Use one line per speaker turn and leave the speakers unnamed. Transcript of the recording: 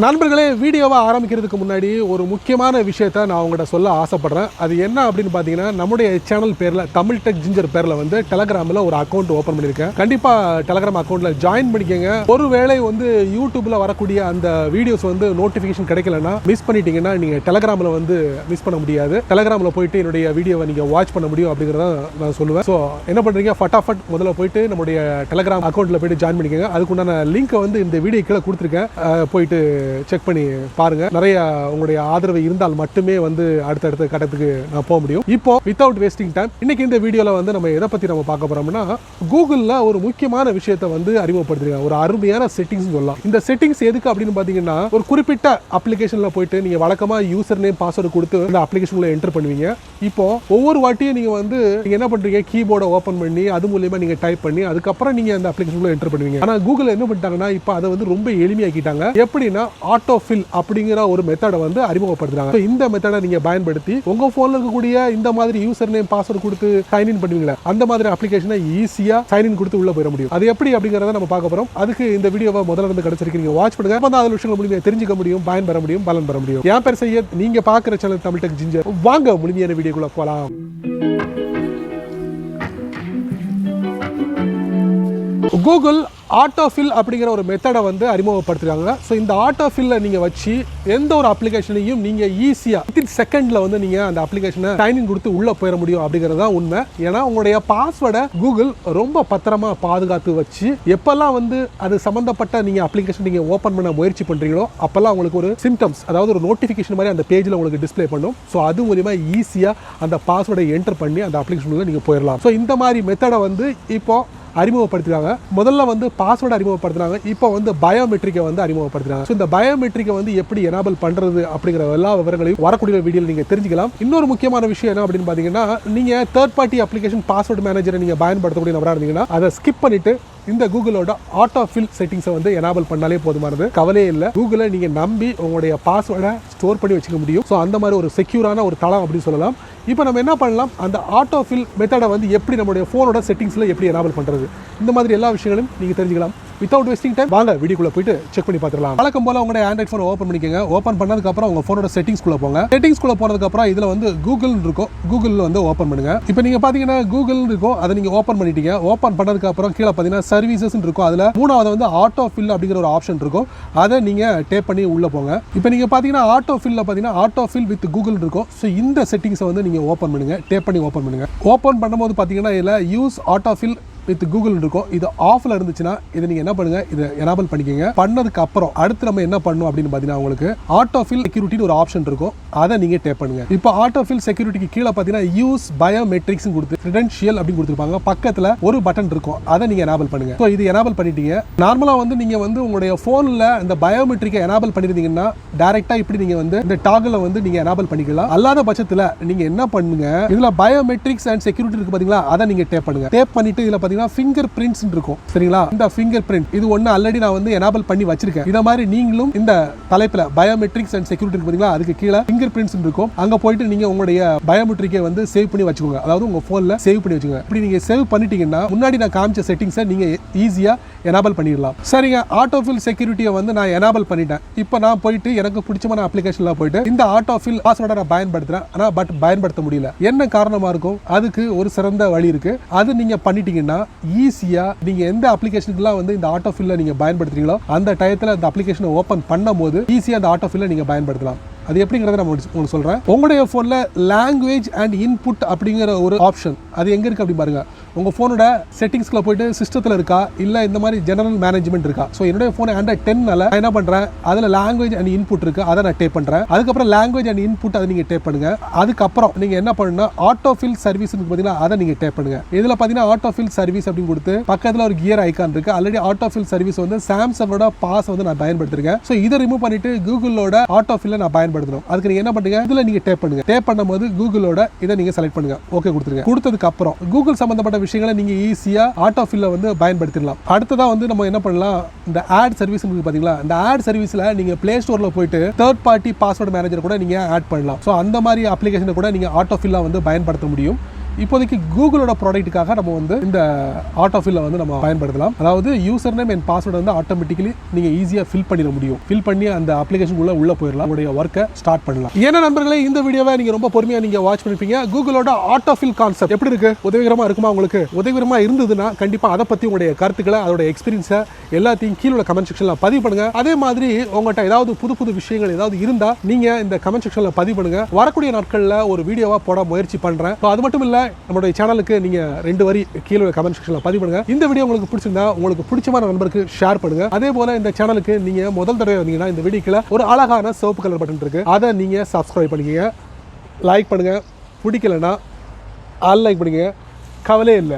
நண்பர்களே, வீடியோவை ஆரம்பிக்கிறதுக்கு முன்னாடி ஒரு முக்கியமான விஷயத்தை நான் உங்கள்கிட்ட சொல்ல ஆசைப்படுறேன். அது என்ன அப்படின்னு பார்த்தீங்கன்னா, நம்முடைய சேனல் பேரில் தமிழ் டெக் ஜிஞ்சர் பேரில் வந்து டெலகிராமில் ஒரு அக்கௌண்ட் ஓப்பன் பண்ணியிருக்கேன். கண்டிப்பாக டெலகிராம் அக்கௌண்ட்டில் ஜாயின் பண்ணிக்கோங்க. ஒருவேளை வந்து யூடியூப்பில் வரக்கூடிய அந்த வீடியோஸ் வந்து நோட்டிஃபிகேஷன் கிடைக்கலன்னா மிஸ் பண்ணிட்டீங்கன்னா நீங்கள் டெலகிராமில் வந்து மிஸ் பண்ண முடியாது. டெலகிராமில் போயிட்டு என்னுடைய வீடியோவை நீங்கள் வாட்ச் பண்ண முடியும் அப்படிங்கிறத நான் சொல்லுவேன். ஸோ என்ன பண்ணுறீங்க, ஃபட்டாஃபட் முதல்ல போயிட்டு நம்முடைய டெலகிராம் அக்கௌண்ட்டில் போயிட்டு ஜாயின் பண்ணிக்கோங்க. அதுக்குண்டான லிங்க்கை வந்து இந்த வீடியோ கீழே கொடுத்துருக்கேன். போயிட்டு செக் பண்ணி பாருங்க. நிறைய உங்களுடைய ஆதரவு இருந்தால் மட்டுமே வந்து அடுத்தடுத்த கட்டத்துக்கு நான் போக முடியும். இப்போ வித்தவுட் வேஸ்டிங் டைம், இன்னைக்கு இந்த வீடியோல வந்து நம்ம எதை பத்தி நம்ம பார்க்க போறோம்னா, கூகுள்ல ஒரு முக்கியமான விஷயத்தை வந்து அறிமுகப்படுத்திருக்காங்க. ஒரு அருமையான செட்டிங்ஸ் சொல்லலாம். இந்த செட்டிங்ஸ் எதுக்கு அப்படின்னு பாத்தீங்கன்னா, ஒரு குறிப்பிட்ட அப்ளிகேஷன்ல போயிட்டு நீங்க வழக்கமா யூசர் நேம் பாஸ்வேர்டு கொடுத்து அந்த அப்ளிகேஷன்ல என்டர் பண்ணுவீங்க. இப்போ ஒவ்வொரு வாட்டியும் நீங்க வந்து நீங்க என்ன பண்றீங்க, கீபோர்டை ஓபன் பண்ணி அது மூலமா நீங்க டைப் பண்ணி அதுக்கப்புறம் நீங்க அந்த அப்ளிகேஷன்ல என்டர் பண்ணுவீங்க. ஆனா கூகுள் என்ன பண்ணிட்டாங்கன்னா, இப்போ அதை வந்து ரொம்ப எளிமையாக்கிட்டாங்க. எப்படின்னா, ஆட்டோஃபில் அப்படிங்கிற ஒரு மெத்தடை வந்து அறிமுகப்படுத்துறாங்க. இந்த மெத்தடை நீங்க பயன்படுத்தி உங்க போன்ல இருக்கக்கூடிய இந்த மாதிரி யூசர் நேம் பாஸ்வேர்டு கொடுத்து சைன் இன் பண்ணுவீங்களா, அந்த மாதிரி அப்ளிகேஷனை ஈஸியா சைன் இன் கொடுத்து உள்ள போயிட முடியும். அது எப்படி அப்படிங்கறத நம்ம பார்க்க போறோம். அதுக்கு இந்த வீடியோவை முதல்ல இருந்து கடைசிக்கு நீங்க வாட்ச் பண்ணுங்க. அப்பதான் அதில் விஷயங்கள் மூலமா தெரிஞ்சுக்க முடியும், பயன் பெற முடியும், பலன் பெற முடியும். என் பேர் சையத், நீங்க பாக்குற சேனல் தமிழ் டெக் ஜிஞ்சர். வாங்க முழுமையான வீடியோக்குள்ள போலாம். கூகுள் ஆட்டோஃபில் அப்படிங்கிற ஒரு மெத்தடை வந்து அறிமுகப்படுத்துறாங்க. ஸோ இந்த ஆட்டோஃபில்ல நீங்கள் வச்சு எந்த ஒரு அப்ளிகேஷனையும் நீங்கள் ஈஸியாக வித்தின் செகண்டில் வந்து நீங்கள் அந்த அப்ளிகேஷனை சைன் கொடுத்து உள்ளே போயிட முடியும் அப்படிங்கிறது தான் உண்மை. ஏன்னா உங்களுடைய பாஸ்வேர்டை கூகுள் ரொம்ப பத்திரமா பாதுகாத்து வச்சு எப்பெல்லாம் வந்து அது சம்மந்தப்பட்ட நீங்கள் அப்ளிகேஷன் நீங்கள் ஓப்பன் பண்ண முயற்சி பண்ணுறீங்களோ அப்போல்லாம் உங்களுக்கு ஒரு சிம்டம்ஸ், அதாவது ஒரு நோட்டிஃபிகேஷன் மாதிரி அந்த பேஜில் உங்களுக்கு டிஸ்பிளே பண்ணும். ஸோ அது மூலிமா ஈஸியாக அந்த பாஸ்வேர்டை என்டர் பண்ணி அந்த அப்ளிகேஷனில் நீங்கள் போயிடலாம். ஸோ இந்த மாதிரி மெத்தடை வந்து இப்போ அறிமுகப்படுத்துறாங்க. முதல்ல வந்து பாஸ்வேர்டு அறிமுகப்படுத்துறாங்க. இப்போ வந்து பயோமெட்ரிக்கை வந்து அறிமுகப்படுத்துறாங்க. ஸோ இந்த பயோமெட்ரிக்கை வந்து எப்படி எனேபிள் பண்றது அப்படிங்கிற எல்லா விவரங்களையும் வரக்கூடிய வீடியோவில் நீங்க தெரிஞ்சுக்கலாம். இன்னொரு முக்கியமான விஷயம் என்ன அப்படின்னு பாத்தீங்கன்னா, நீங்க தேர்ட் பார்ட்டி அப்ளிகேஷன் பாஸ்வேர்டு மேனேஜரை நீங்க பயன்படுத்தக்கூடிய நபராக இருந்தீங்கன்னா அதை ஸ்கிப் பண்ணிட்டு இந்த கூகுளோட ஆட்டோஃபில் செட்டிங்ஸை வந்து எனேபிள் பண்ணாலே போதுமானது. கவலையே இல்லை. கூகுளை நீங்க நம்பி உங்களுடைய பாஸ்வேர்டை ஸ்டோர் பண்ணி வச்சுக்க முடியும். ஸோ அந்த மாதிரி ஒரு செக்யூரான ஒரு தளம் அப்படின்னு சொல்லலாம். இப்போ நம்ம என்ன பண்ணலாம், அந்த ஆட்டோஃபில் மெத்தடை வந்து எப்படி நம்மளுடைய ஃபோனோட செட்டிங்ஸில் எப்படி எனேபிள் பண்ணுறது, இந்த மாதிரி எல்லா விஷயங்களும் நீங்கள் தெரிஞ்சுக்கலாம். வித்தவுட் வேஸ்டிங் டைம் வாங்க வீடியோக்குள்ள போயிட்டு செக் பண்ணி பார்த்துக்கலாம். வழக்கம் போல உங்களுடைய ஆண்ட்ராய்ட் ஃபோன் ஓப்பன் பண்ணிக்கோங்க. ஓப்பன் பண்ணதுக்கப்புறம் உங்கள் ஃபோனோட செட்டிங்ஸ்குள்ளே போங்க. செட்டிங்ஸ்குள்ளே போனதுக்கப்புறம் இதில் வந்து கூகுள் இருக்கும். கூகுளில் வந்து ஓப்பன் பண்ணுங்க. இப்போ நீங்கள் பார்த்தீங்கன்னா கூகுள் இருக்கும், அதை நீங்கள் ஓப்பன் பண்ணிட்டீங்க. ஓப்பன் பண்ணதுக்கப்புறம் கீழே பார்த்தீங்கன்னா சர்வீசஸ் இருக்கும். அதில் மூணாவது வந்து ஆட்டோஃபில் அப்படிங்கிற ஒரு ஆப்ஷன் இருக்கும். அதை நீங்கள் டேப் பண்ணி உள்ளே போங்க. இப்போ நீங்கள் பார்த்தீங்கன்னா ஆட்டோஃபில்ல பார்த்தீங்கன்னா ஆட்டோஃபில் வித் கூகுள் இருக்கும். ஸோ இந்த செட்டிங்ஸை வந்து நீங்கள் ஓப்பன் பண்ணுங்க. டேப் பண்ணி ஓப்பன் பண்ணுங்க. ஓப்பன் பண்ணும்போது பார்த்தீங்கன்னா இதில் யூஸ் ஆட்டோஃபில் வித் கூகுள் இருக்கும். இது ஆஃப்ல இருந்துச்சுன்னா இதை நீங்க என்ன பண்ணுங்க, இதை எனேபிள் பண்ணிக்கங்க. பண்ணதுக்கு அப்புறம் அடுத்து நம்ம என்ன பண்ணணும் அப்படின்னு பார்த்தீங்கன்னா, உங்களுக்கு ஆட்டோஃபில் செக்யூரிட்டி ஒரு ஆப்ஷன் இருக்கும். அதை நீங்க டேப் பண்ணுங்க. இப்போ ஆட்டோஃபில் செக்யூரிட்டிக்கு கீழே பார்த்தீங்கன்னா யூஸ் பயோமெட்ரிக்ஸ் கொடுத்து கிரெடென்ஷியல் அப்படின்னு கொடுத்துருப்பாங்க. பக்கத்தில் ஒரு பட்டன் இருக்கும், அதை நீங்க எனேபிள் பண்ணுங்க. ஸோ இது எனேபிள் பண்ணிட்டீங்க. நார்மலா வந்து நீங்க வந்து உங்களுடைய போன்ல இந்த பயோமெட்ரிக்கை எனேபிள் பண்ணிருந்தீங்கன்னா டைரக்டா இப்படி நீங்க வந்து இந்த டாகிளை வந்து நீங்க எனேபிள் பண்ணிக்கலாம். அல்லாத பட்சத்தில் நீங்க என்ன பண்ணுங்க, இதுல பயோமெட்ரிக்ஸ் அண்ட் செக்யூரிட்டி இருக்கு பாத்தீங்களா, அதை நீங்க டேப் பண்ணுங்க. டேப் பண்ணிட்டு இதுல ஃபிங்கர் பிரிண்ட்ஸ் இருக்கும். சரிங்களா, இந்த ஃபிங்கர் பிரிண்ட் இது ஒண்ணு ஆல்ரெடி நான் வந்து எனேபிள் பண்ணி வச்சிருக்கேன். இத மாதிரி நீங்களும் இந்த தலைப்புல பயோமெட்ரிக்ஸ் அண்ட் செக்யூரிட்டி இருக்கு பாத்தீங்களா, அதுக்கு கீழே ஃபிங்கர் பிரிண்ட்ஸ் இருக்கும். அங்க போயிட்டு நீங்க உங்களுடைய பயோமெட்ரிக்கை வந்து சேவ் பண்ணி வச்சுக்கோங்க. அதாவது உங்க போன்ல சேவ் பண்ணி வச்சுக்கோங்க. இப்படி நீங்க சேவ் பண்ணிட்டீங்கன்னா முன்னாடி நான் காமிச்ச செட்டிங்ஸை நீங்க ஈஸியா எனேபிள் பண்ணிடலாம். சரிங்க, ஆட்டோஃபில் செக்யூரிட்டியை வந்து நான் எனேபிள் பண்ணிட்டேன். இப்போ நான் போயிட்டு எனக்கு பிடிச்சமான அப்ளிகேஷன்ல போயிட்டு இந்த ஆட்டோஃபில் பாஸ்வேர்டை நான் பயன்படுத்துறேன். ஆனா பட் பயன்படுத்த முடியல. என்ன காரணமா இருக்கும், அதுக்கு ஒரு சிறந்த வழி இருக்கு. அது நீங்க பண்ணிட்டீங்கன்னா ஈஸியா நீங்க எந்த அப்ளிகேஷனுக்குலாம் வந்து இந்த ஆட்டோஃபில்ல நீங்க பயன்படுத்துறீங்களோ அந்த டயத்துல அந்த அப்ளிகேஷனை ஓபன் பண்ணும்போது ஈஸியா அந்த ஆட்டோஃபில்ல நீங்க பயன்படுத்தலாம். அது எப்படிங்கிறத நான் உங்களுக்கு சொல்றேன். உங்களுடைய போன்ல லாங்குவேஜ் அண்ட் இன்புட் அப்படிங்கிற ஒரு ஆப்ஷன் அது எங்க இருக்கு அப்படி பாருங்க. உங்க போனோட செட்டிங்ஸ்க்குள்ள போயிட்டு சிஸ்டத்தில் இருக்கா இல்ல இந்த மாதிரி ஜெனரல் மேனேஜ்மெண்ட் இருக்கா. ஸோ என்னுடைய போன் ஆண்ட்ராய்ட் 10னால நான் என்ன பண்றேன், அதுல லாங்குவேஜ் அண்ட் இன்புட் இருக்கு, அதை நான் டேப் பண்றேன். அதுக்கப்புறம் லாங்குவேஜ் அண்ட் இன்புட் அதை நீங்க டேப் பண்ணுங்க. அதுக்கப்புறம் நீங்க என்ன பண்ணணும்னா ஆட்டோஃபில் சர்வீஸ் பார்த்தீங்கன்னா அதை நீங்க டேப் பண்ணுங்க. இதுல பார்த்தீங்கன்னா ஆட்டோஃபில் சர்வீஸ் அப்படின்னு கொடுத்து பக்கத்தில் ஒரு கியர் ஐக்கான் இருக்கு. ஆல்ரெடி ஆட்டோஃபில் சர்வீஸ் வந்து சாம்சங்கோட பாஸ் வந்து நான் பயன்படுத்திருக்கேன். ஸோ இதை ரிமூவ் பண்ணிட்டு கூகுளோட ஆட்டோஃபில்ல நான் பயன்படுத்தணும். அதுக்கு நீங்க என்ன பண்ணுங்க, இதுல நீங்க டேப் பண்ணுங்க. டேப் பண்ணும்போது கூகுளோட இதை நீங்க செலக்ட் பண்ணுங்க. ஓகே கொடுத்துருங்க. கொடுத்ததுக்கு அப்புறம் கூகுள் சம்பந்தப்பட்ட விஷயங்களை நீங்க ஈஸியா ஆட்டோஃபில்ல வந்து பயன்படுத்திடலாம். அடுத்ததா வந்து நம்ம என்ன பண்ணலாம், இந்த ஆட் சர்வீஸ் பாத்தீங்களா, இந்த ஆட் சர்வீஸ்ல நீங்க பிளே ஸ்டோர்ல போயிட்டு தேர்ட் பார்ட்டி பாஸ்வேர்ட் மேனேஜர் கூட நீங்க ஆட் பண்ணலாம். ஸோ அந்த மாதிரி அப்ளிகேஷனை கூட நீங்க ஆட்டோஃபில்ல வந்து பயன்படுத்த முடியும். இப்போதைக்கு கூகுளோட ப்ராடக்ட்டுக்காக நம்ம வந்து இந்த ஆட்டோஃபில்லை வந்து நம்ம பயன்படுத்தலாம். அதாவது யூசர் நேம் அண்ட் பாஸ்வேர்டு வந்து ஆட்டோமேட்டிக்கலி நீங்கள் ஈஸியாக ஃபில் பண்ணிட முடியும். ஃபில் பண்ணி அந்த அப்ளிகேஷன் உள்ள போயிடலாம், உங்களுடைய ஒர்க்கை ஸ்டார்ட் பண்ணலாம். ஏன்னா நண்பர்களே, இந்த வீடியோவை நீங்கள் ரொம்ப பொறுமையாக நீங்கள் வாட்ச் பண்ணிருப்பீங்க. கூகுளோட ஆட்டோஃபில் கான்செப்ட் எப்படி இருக்கு? உதவிகரமாக இருக்குமா? உங்களுக்கு உதவிகரமாக இருந்ததுன்னா கண்டிப்பாக அதை பற்றி உங்களுடைய கருத்துக்களை, அதோட எக்ஸ்பீரியன்ஸை எல்லாத்தையும் கீழே உள்ள கமெண்ட் செக்ஷனில் பதிவு பண்ணுங்க. அதே மாதிரி உங்கள்கிட்ட ஏதாவது புது விஷயங்கள் ஏதாவது இருந்தால் நீங்கள் இந்த கமெண்ட் செக்ஷனில் பதிவு பண்ணுங்க. வரக்கூடிய நாட்களில் ஒரு வீடியோவாக போட முயற்சி பண்ணுறேன். அது மட்டும் இல்லை, நம்மளுடைய சேனலுக்கு நீங்கள் 2 வரி கீழே கமெண்ட் செக்ஷனில் பதிவு பண்ணுங்க. இந்த வீடியோ உங்களுக்கு பிடிச்சிருந்தா உங்களுக்கு பிடிச்சமான நண்பருக்கு ஷேர் பண்ணுங்க. அதே போல இந்த சேனலுக்கு நீங்க முதல் தடவை வந்தீங்கன்னா இந்த வீடியோக்குள்ள ஒரு அழகான சிவப்பு கலர் பட்டன் இருக்கு, அதை நீங்க சப்ஸ்கிரைப் பண்ணிக்கங்க, லைக் பண்ணுங்க. பிடிக்கலன்னா அன்லைக் பண்ணுங்க, கவலையே இல்லை.